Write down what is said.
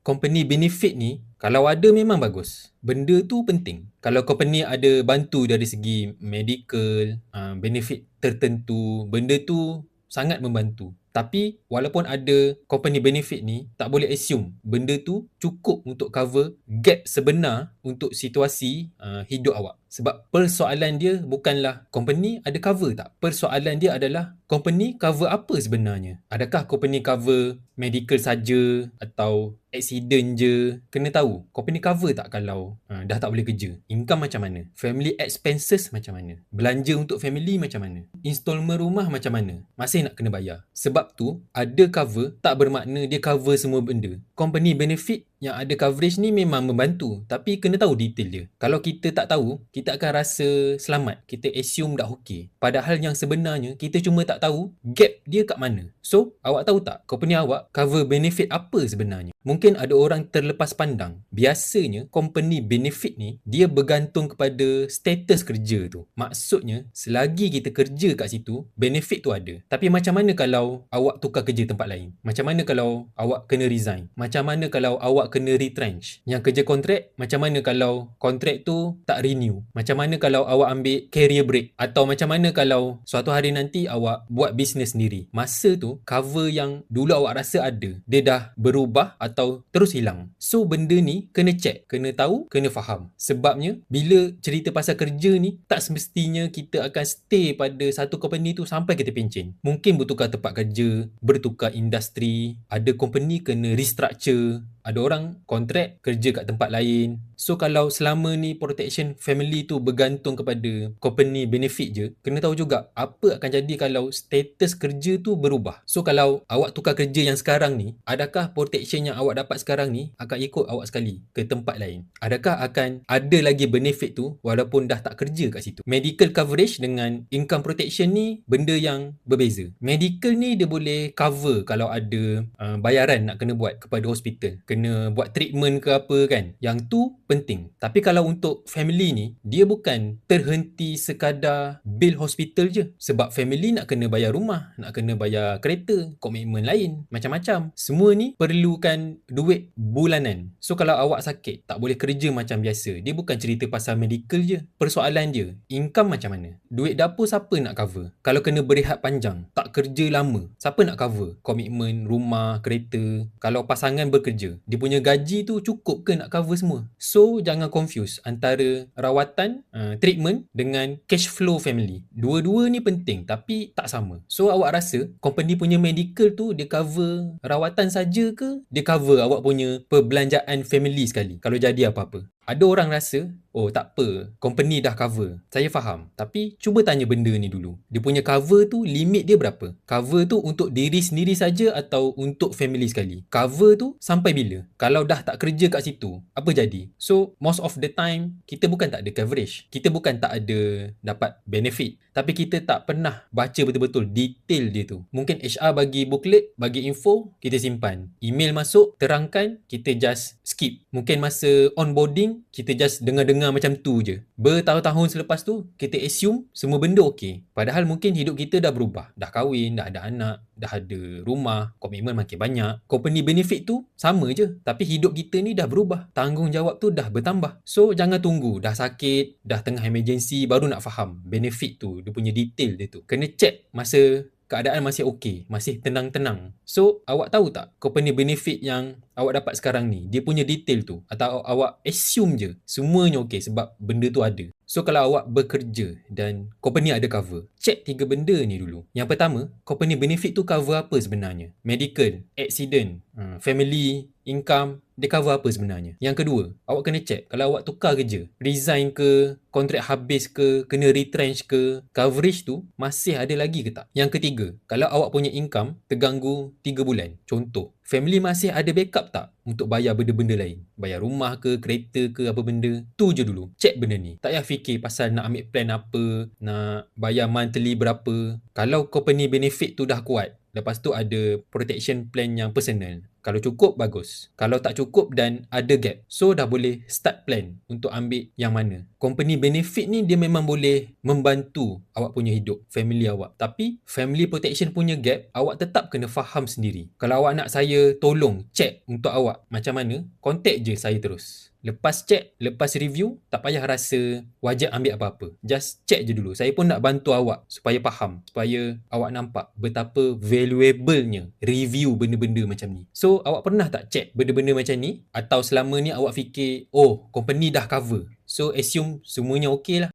company benefit ni kalau ada memang bagus. Benda tu penting. Kalau company ada bantu dari segi medical, benefit tertentu, benda tu sangat membantu. Tapi walaupun ada company benefit ni, tak boleh assume benda tu cukup untuk cover gap sebenar untuk situasi hidup awak. Sebab persoalan dia bukanlah company ada cover tak. Persoalan dia adalah company cover apa sebenarnya. Adakah company cover medical saja atau accident je? Kena tahu company cover tak kalau dah tak boleh kerja. Income macam mana? Family expenses macam mana? Belanja untuk family macam mana? Installment rumah macam mana? Masih nak kena bayar. Sebab tu ada cover tak bermakna dia cover semua benda. Company benefit yang ada coverage ni memang membantu, tapi kena tahu detail dia. Kalau kita tak tahu, kita akan rasa selamat. Kita assume dah okey. Padahal yang sebenarnya kita cuma tak tahu gap dia kat mana. So, awak tahu tak company awak cover benefit apa sebenarnya? Mungkin ada orang terlepas pandang. Biasanya company benefit ni dia bergantung kepada status kerja tu. Maksudnya selagi kita kerja kat situ, benefit tu ada. Tapi macam mana kalau awak tukar kerja tempat lain? Macam mana kalau awak kena resign? Macam mana kalau awak kena retrench? Yang kerja kontrak, macam mana kalau kontrak tu tak renew? Macam mana kalau awak ambil career break? Atau macam mana kalau suatu hari nanti awak buat bisnes sendiri? Masa tu cover yang dulu awak rasa ada, dia dah berubah atau terus hilang. So benda ni kena check, kena tahu, kena faham. Sebabnya bila cerita pasal kerja ni, tak semestinya kita akan stay pada satu company tu sampai kita pencen. Mungkin bertukar tempat kerja, bertukar industri, ada company kena restructure, ada orang kontrak kerja kat tempat lain. So kalau selama ni protection family tu bergantung kepada company benefit je, kena tahu juga apa akan jadi kalau status kerja tu berubah. So kalau awak tukar kerja yang sekarang ni, adakah protection yang awak dapat sekarang ni akan ikut awak sekali ke tempat lain? Adakah akan ada lagi benefit tu walaupun dah tak kerja kat situ? Medical coverage dengan income protection ni benda yang berbeza. Medical ni dia boleh cover kalau ada bayaran nak kena buat kepada hospital, kena buat treatment ke apa kan, yang tu penting. Tapi kalau untuk family ni, dia bukan terhenti sekadar bil hospital je. Sebab family nak kena bayar rumah, nak kena bayar kereta, komitmen lain, macam-macam. Semua ni perlukan duit bulanan. So kalau awak sakit, tak boleh kerja macam biasa, dia bukan cerita pasal medical je. Persoalan dia, income macam mana? Duit dapur siapa nak cover? Kalau kena berehat panjang, tak kerja lama, siapa nak cover? Komitmen, rumah, kereta. Kalau pasangan bekerja, dia punya gaji tu cukup ke nak cover semua? So jangan confuse antara rawatan, treatment dengan cash flow family. Dua-dua ni penting tapi tak sama. So awak rasa company punya medical tu dia cover rawatan saja ke dia cover awak punya perbelanjaan family sekali kalau jadi apa-apa? Ada orang rasa, oh tak apa, company dah cover. Saya faham. Tapi cuba tanya benda ni dulu. Dia punya cover tu, limit dia berapa? Cover tu untuk diri sendiri saja atau untuk family sekali? Cover tu sampai bila? Kalau dah tak kerja kat situ, apa jadi? So, most of the time, kita bukan tak ada coverage. Kita bukan tak ada dapat benefit. Tapi kita tak pernah baca betul-betul detail dia tu. Mungkin HR bagi booklet, bagi info, kita simpan. Email masuk, terangkan, kita just skip. Mungkin masa onboarding, kita just dengar-dengar macam tu je. Bertahun-tahun selepas tu, kita assume semua benda okey. Padahal mungkin hidup kita dah berubah. Dah kahwin, dah ada anak, dah ada rumah, komitmen makin banyak. Company benefit tu sama je. Tapi hidup kita ni dah berubah. Tanggungjawab tu dah bertambah. So, jangan tunggu dah sakit, dah tengah emergency, baru nak faham benefit tu, dia punya detail dia tu. Kena check masa keadaan masih okey, masih tenang-tenang. So, awak tahu tak company benefit yang awak dapat sekarang ni, dia punya detail tu, atau awak assume je semuanya okey sebab benda tu ada? So, kalau awak bekerja dan company ada cover, check 3 benda ni dulu. Yang pertama, company benefit tu cover apa sebenarnya? Medical, accident, family, income, dia cover apa sebenarnya? Yang kedua, awak kena check kalau awak tukar kerja, resign ke, kontrak habis ke, kena retrench ke, coverage tu masih ada lagi ke tak? Yang ketiga, kalau awak punya income terganggu 3 bulan, contoh, family masih ada backup tak untuk bayar benda-benda lain? Bayar rumah ke, kereta ke, apa benda? Tu je dulu. Check benda ni. Tak payah fikir pasal nak ambil plan apa, nak bayar monthly berapa. Kalau company benefit tu dah kuat, Lepas tu ada protection plan yang personal. Kalau cukup, bagus. Kalau tak cukup dan ada gap, so dah boleh start plan untuk ambil yang mana. Company benefit ni dia memang boleh membantu awak punya hidup, family awak. Tapi family protection punya gap, awak tetap kena faham sendiri. Kalau awak nak saya tolong check untuk awak macam mana, contact je saya terus. Lepas check, lepas review, tak payah rasa wajib ambil apa-apa. Just check je dulu. Saya pun nak bantu awak supaya faham, supaya awak nampak betapa valuable-nya review benda-benda macam ni. So, awak pernah tak check benda-benda macam ni? Atau selama ni awak fikir, oh, company dah cover. So, assume semuanya okey lah.